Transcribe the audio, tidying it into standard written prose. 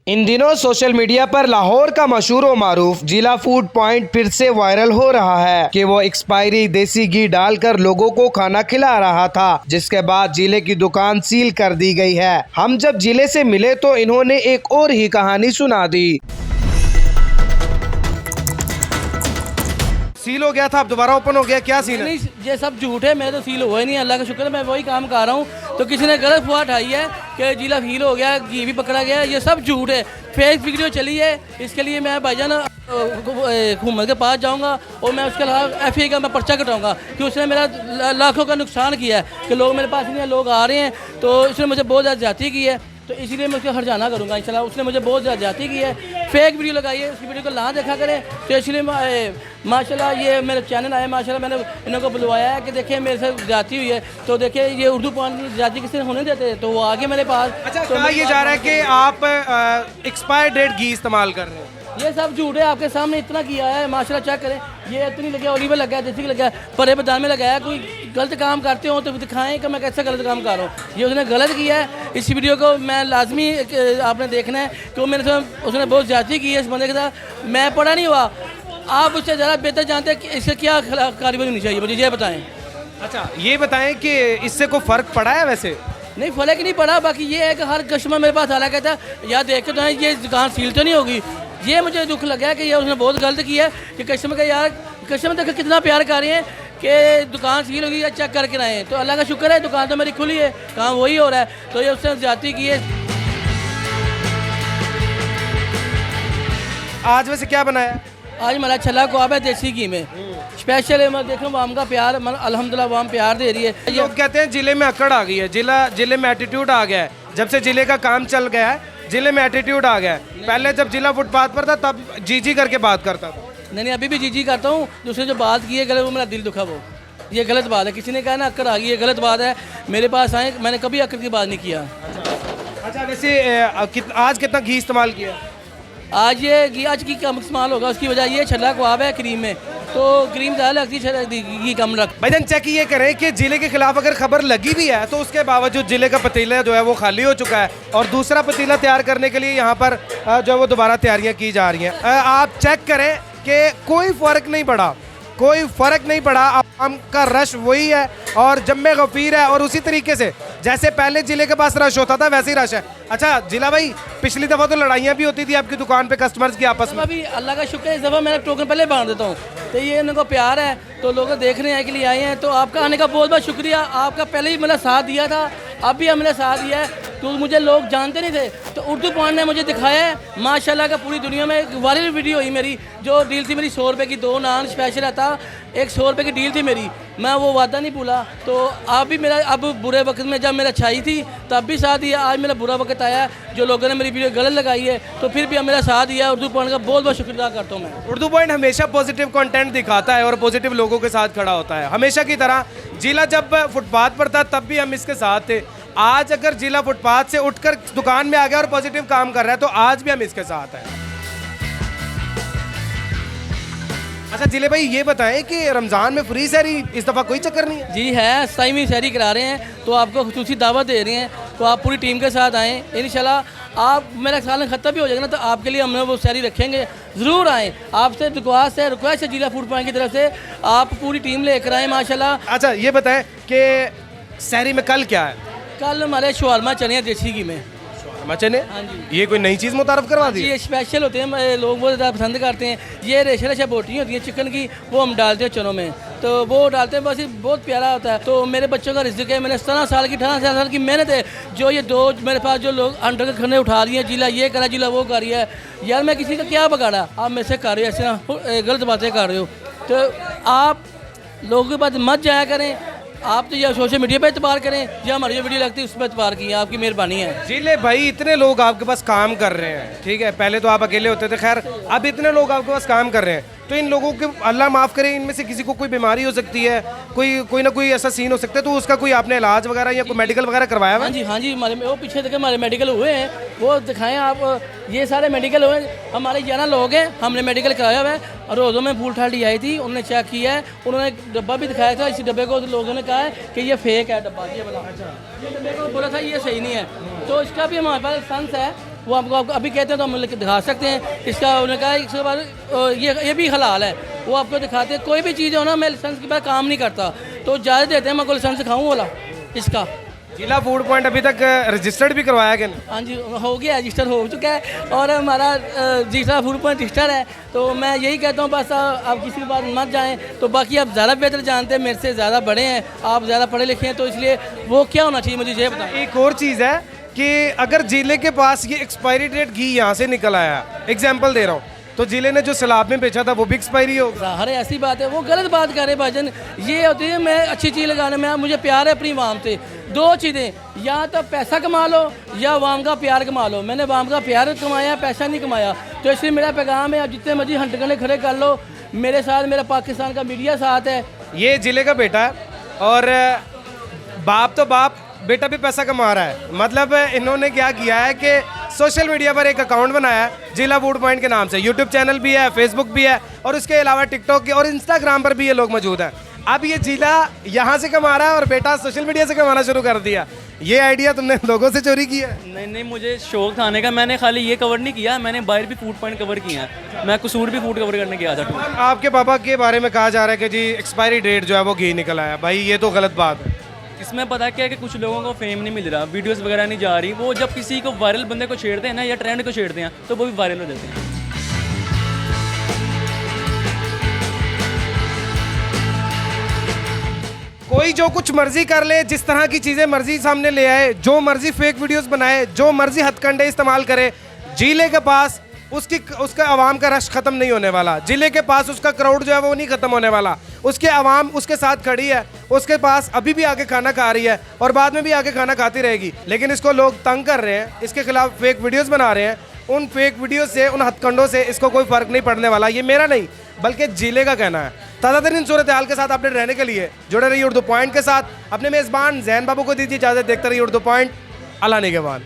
इन दिनों social media पर लाहौर का मशहूर व मारूफ जिला फूड पॉइंट फिर से वायरल हो रहा है कि वो एक्सपायरी देसी घी डालकर लोगों को खाना खिला रहा था, जिसके बाद जिले की दुकान सील कर दी गई है। हम जब जिले से मिले तो इन्होंने एक और ही कहानी सुना दी। सील हो गया था, अब दोबारा ओपन हो गया, क्या सीन है? ये सब झूठ है, मैं तो सील हुआ ही नहीं, अल्लाह का शुक्र है, मैं वही काम कर रहा हूँ। तो किसी ने गलत अफवाह उठाई है कि जिला फील हो गया, घी भी पकड़ा गया, ये सब झूठ है, फेक वीडियो चली है। इसके लिए मैं भाईजान हुकूमत के पास जाऊंगा और मैं उसके खिलाफ FI का मैं पर्चा कटाऊंगा कि उसने मेरा लाखों का नुकसान किया है कि लोग मेरे पास नहीं है, लोग आ रहे हैं, तो उसने मुझे बहुत ज़्यादा ज्यादती की है, तो इसीलिए मैं उसको हरजाना करूँगा इंशाल्लाह। उसने मुझे बहुत ज़्यादा ज्यादती की है, फेक वीडियो लगाई है, उसकी वीडियो को ना देखा करें। तो इसलिए माशाल्लाह ये मेरा चैनल आया, माशाल्लाह मैंने इन्हों को बुलवाया है कि देखिए मेरे से ज्यादती हुई है, तो देखिए ये उर्दू पॉइंट ज्यादती किसी ने होने देते, तो वो आगे मेरे पास। अच्छा, तो कहा ये जा रहा है कि आप एक्सपायर डेट घी इस्तेमाल कर रहे हैं। ये सब झूठ है, आपके सामने इतना किया है, माशाल्लाह चेक करें, ये इतनी लगा, ओलिवर लगा है, देसी लगा है, परे बदाम में लगाया। कोई गलत काम करते हो तो दिखाएं कि मैं कैसा गलत काम कर रहा हूँ। ये उसने गलत किया है, इस वीडियो को मैं लाजमी आपने देखना है कि वो मेरे से उसने बहुत ज़्यादती की है इस बंदे के साथ। मैं पढ़ा नहीं हुआ, आप उससे ज़्यादा बेहतर जानते हैं कि इससे क्या कार्रवाई होनी चाहिए, मुझे ये बताएँ। अच्छा, ये बताएं कि इससे कोई फ़र्क पड़ा है? वैसे नहीं, फर्क नहीं पड़ा, बाकी ये है कि हर कस्टमर मेरे पास आला कहता है यार देख के तो है ये दुकान सील तो नहीं होगी। ये मुझे दुख लगा कि ये उसने बहुत गलत किया है कि कस्टमर का यार, कस्टमर देखो कितना प्यार कर रहे हैं कि दुकान सील होगी या चेक करके आए। तो अल्लाह का शुक्र है, दुकान तो मेरी खुली है, काम वही हो रहा है, तो ये उसने ज्यादती की है। आज वैसे क्या बनाया? आज हमारा छला कबाब है देसी घी में, स्पेशल मैं देख रहा हूँ, आम का प्यार अल्हम्दुलिल्लाह वाम प्यार दे रही है। लोग कहते हैं जिले में अकड़ आ गई है, जिले में एटीट्यूड आ गया है। जब से जिले का काम चल गया है, जिले में एटीट्यूड आ गया है। पहले जब जिला फुटपाथ पर था तब जी करके बात करता था। नहीं, अभी भी जी करता हूँ। दूसरे जो बात की है गलत, वो मेरा दिल दुखा, वो ये गलत बात है। किसी ने कहा ना अक्कर आ गई, ये गलत बात है। मेरे पास आए, मैंने कभी अक्कर की बात नहीं किया। अच्छा, वैसे आज कितना घी इस्तेमाल किया? आज ये घी आज की कम इस्तेमाल होगा, उसकी वजह ये छल्ला कबाब है क्रीम में, तो क्रीम ज़्यादा लगती है, घी कम रख। भाईजान चेक ये करें कि जिले के खिलाफ अगर खबर लगी भी है तो उसके बावजूद जिले का पतीला जो है वो खाली हो चुका है और दूसरा पतीला तैयार करने के लिए यहाँ पर जो है वो दोबारा तैयारियाँ की जा रही हैं। आप चेक करें कि कोई फ़र्क नहीं पड़ा, कोई फ़र्क नहीं पड़ा। आम का रश वही है और जम्मे गफीर है और उसी तरीके से जैसे पहले जिले के पास रश होता था वैसे ही रश है। अच्छा जिला भाई, पिछली दफ़ा तो लड़ाइयाँ भी होती थी आपकी दुकान पे कस्टमर्स की आपस में। अभी अल्लाह का शुक्र है इस दफ़ा मैंने टोकन पहले बांध देता हूँ, तो ये इनको प्यार है, तो लोग देखने आए के लिए आए हैं। तो आपका आने का बहुत बहुत शुक्रिया, आपका पहले ही मेरा साथ दिया था, अब भी हमने साथ दिया है। तो मुझे लोग जानते नहीं थे, तो उर्दू पॉइंट ने मुझे दिखाया है माशाल्लाह का। पूरी दुनिया में एक वायरल वीडियो हुई मेरी, जो डील थी मेरी 100 रुपये की, 2 नान स्पेशल था, एक 100 रुपये की डील थी मेरी, मैं वो वादा नहीं भूला। तो आप भी मेरा, अब बुरे वक्त में जब मेरा अच्छाई थी तब भी साथ दिया, आज मेरा बुरा वक्त आया है, जो लोगों ने मेरी वीडियो गलत लगाई है, तो फिर भी मेरा साथ दिया। उर्दू पॉइंट का बहुत बहुत शुक्रिया करता हूँ मैं। उर्दू पॉइंट हमेशा पॉजिटिव कंटेंट दिखाता है और पॉजिटिव लोगों के साथ खड़ा होता है, हमेशा की तरह। जिला जब फुटपाथ पर था तब भी हम इसके साथ थे। आज अगर जिला फुटपाथ से उठकर दुकान में आ गया और पॉजिटिव काम कर रहा है तो आज भी हम इसके साथ हैं। अच्छा जिले भाई, ये बताएं कि रमज़ान में फ्री सहरी इस दफ़ा कोई चक्कर नहीं है? जी है, साइमी सहरी करा रहे हैं, तो आपको खुसूसी दावत दे रहे हैं, तो आप पूरी टीम के साथ आएँ इंशाल्लाह। आप मेरा ख्याल ख़त्म भी हो जाएगा ना, तो आपके लिए हमने वो सहरी रखेंगे, ज़रूर आएँ। आपसे रिक्वेस्ट है जिला फूड पॉइंट की तरफ से, आप पूरी टीम लेकर आएँ माशाल्लाह। अच्छा ये बताएं कि सहरी में कल क्या है? कल हमारे शवारमा चने हैं देसी घी में। चने? हाँ जी, ये कोई नई चीज़ मुतारफ करवा दी? ये स्पेशल होते हैं, लोग बहुत ज़्यादा पसंद करते हैं। ये रेशा रेशा बोटी होती है चिकन की, वो हम डालते हैं चनों में, तो वो डालते हैं, बस बहुत प्यारा होता है। तो मेरे बच्चों का रिज़्क़ है, मैंने 17 साल की 18 साल की मेहनत है, जो ये दो मेरे पास जो लोग अंडर के खाने उठा रही हैं, जिला ये करा जिला वो कर रही है, यार मैं किसी का क्या बगाड़ा, आप मेरे से कर रहे हो, ऐसे गलत बातें कर रहे हो। तो आप लोगों के पास मत जाया करें, आप तो या सोशल मीडिया पे एतबार करें, या हमारी जो वीडियो लगती है उस पर एतबार की, आपकी मेहरबानी है। जिले भाई, इतने लोग आपके पास काम कर रहे हैं, ठीक है, पहले तो आप अकेले होते थे, खैर अब इतने लोग आपके पास काम कर रहे हैं, तो इन लोगों के अल्लाह माफ़ करे, इनमें से किसी को कोई बीमारी हो सकती है, कोई ना कोई ऐसा सीन हो सकता है, तो उसका कोई आपने इलाज वगैरह या कोई मेडिकल वगैरह करवाया हुआ? हाँ जी, हमारे वो पीछे देखे हमारे मेडिकल हुए हैं, वो दिखाएं आप, ये सारे मेडिकल हुए हैं, हमारे 11 लोग हैं, हमने मेडिकल कराया हुआ है। और रोज़ों में फूल ठाली आई थी, उन्होंने चेक किया है, उन्होंने डब्बा भी दिखाया था, इसी डब्बे को लोगों ने कहा है कि ये फेक है डब्बा, ये बोला, अच्छा ये डब्बे को बोला था ये सही नहीं है, तो इसका भी हमारे पास लाइसेंस है, वो आपको अभी कहते हैं तो हम दिखा सकते हैं। इसका उन्होंने कहा इसके बाद ये भी हलाल है, वो आपको दिखाते हैं। कोई भी चीज़ हो ना, मैं लाइसेंस के बाद काम नहीं करता, तो इजाज़त देते हैं मैं को लाइसेंस दिखाऊँ वाला इसका। जिला फूड पॉइंट अभी तक रजिस्टर्ड भी करवाया कि नहीं? हाँ जी, हो गया, रजिस्टर हो चुका है और हमारा जिला फूड पॉइंट रजिस्टर है। तो मैं यही कहता हूँ बस आप किसी के पास मत जाएं। तो बाकी आप ज़्यादा बेहतर जानते हैं, मेरे से ज़्यादा बड़े हैं, आप ज़्यादा पढ़े लिखे हैं, तो इसलिए वो क्या होना चाहिए मुझे ये बताएं। एक और चीज़ है कि अगर जिले के पास ये एक्सपायरी डेट घी यहाँ से निकल आया, एग्जाम्पल दे रहा हूँ, तो जिले ने जो सैलाब में बेचा था वो भी एक्सपायरी होगा। ज़ाहिर है ऐसी बात है, वो गलत बात कर रहे हैं भाईजान। ये होती है मैं अच्छी चीज़ लगाने में, मुझे प्यार है अपनी आवाम से। दो चीज़ें, या तो पैसा कमा लो या आवाम का प्यार कमा लो। मैंने आवाम का प्यार कमाया, पैसा नहीं कमाया। तो इसलिए मेरा पैगाम है, आप जितने मर्जी हंटगने खड़े कर लो, मेरे साथ मेरा पाकिस्तान का मीडिया साथ है। ये जिले का बेटा है और बाप तो बाप, बेटा भी पैसा कमा रहा है। मतलब इन्होंने क्या किया है कि सोशल मीडिया पर एक अकाउंट बनाया है जिला फूड पॉइंट के नाम से। यूट्यूब चैनल भी है, फेसबुक भी है और उसके अलावा टिकटॉक और इंस्टाग्राम पर भी ये लोग मौजूद हैं। अब ये जिला यहाँ से कमा रहा है और बेटा सोशल मीडिया से कमाना शुरू कर दिया। ये आइडिया तुमने लोगों से चोरी किया है? नहीं, मुझे शौक था आने का। मैंने खाली ये कवर नहीं किया, मैंने बाहर भी फूड पॉइंट कवर किया है। मैं कसूर भी फूड कवर करने गया था। आपके पापा के बारे में कहा जा रहा है कि जी एक्सपायरी डेट जो है वो घी निकल आया। भाई ये तो गलत बात है। इसमें पता क्या है कि कुछ लोगों को फेम नहीं मिल रहा, वीडियोस वगैरह नहीं जा रही। वो जब किसी को वायरल बंदे को छेड़ते हैं ना, या ट्रेंड को छेड़ते हैं, तो वो भी वायरल हो जाते हैं। कोई जो कुछ मर्जी कर ले, जिस तरह की चीज़ें मर्जी सामने ले आए, जो मर्जी फेक वीडियोस बनाए, जो मर्जी हथकंडे इस्तेमाल करे, जिले के पास उसका आवाम का रश खत्म नहीं होने वाला। जिले के पास उसका क्राउड जो है वो नहीं खत्म होने वाला। उसके आवाम उसके साथ खड़ी है, उसके पास अभी भी आके खाना खा रही है और बाद में भी आके खाना खाती रहेगी। लेकिन इसको लोग तंग कर रहे हैं, इसके खिलाफ फेक वीडियोस बना रहे हैं। उन फेक वीडियो से, उन हथकंडों से इसको कोई फर्क नहीं पड़ने वाला। ये मेरा नहीं बल्कि जिले का कहना है। ताज़ा तरीन सूरत हाल के साथ अपडेट रहने के लिए जुड़े रहिए उर्दू पॉइंट के साथ। अपने मेज़बान जैन बाबू को दीजिए इजाज़त। देखते रहिए उर्दू पॉइंट। अल्लाह निगहबान।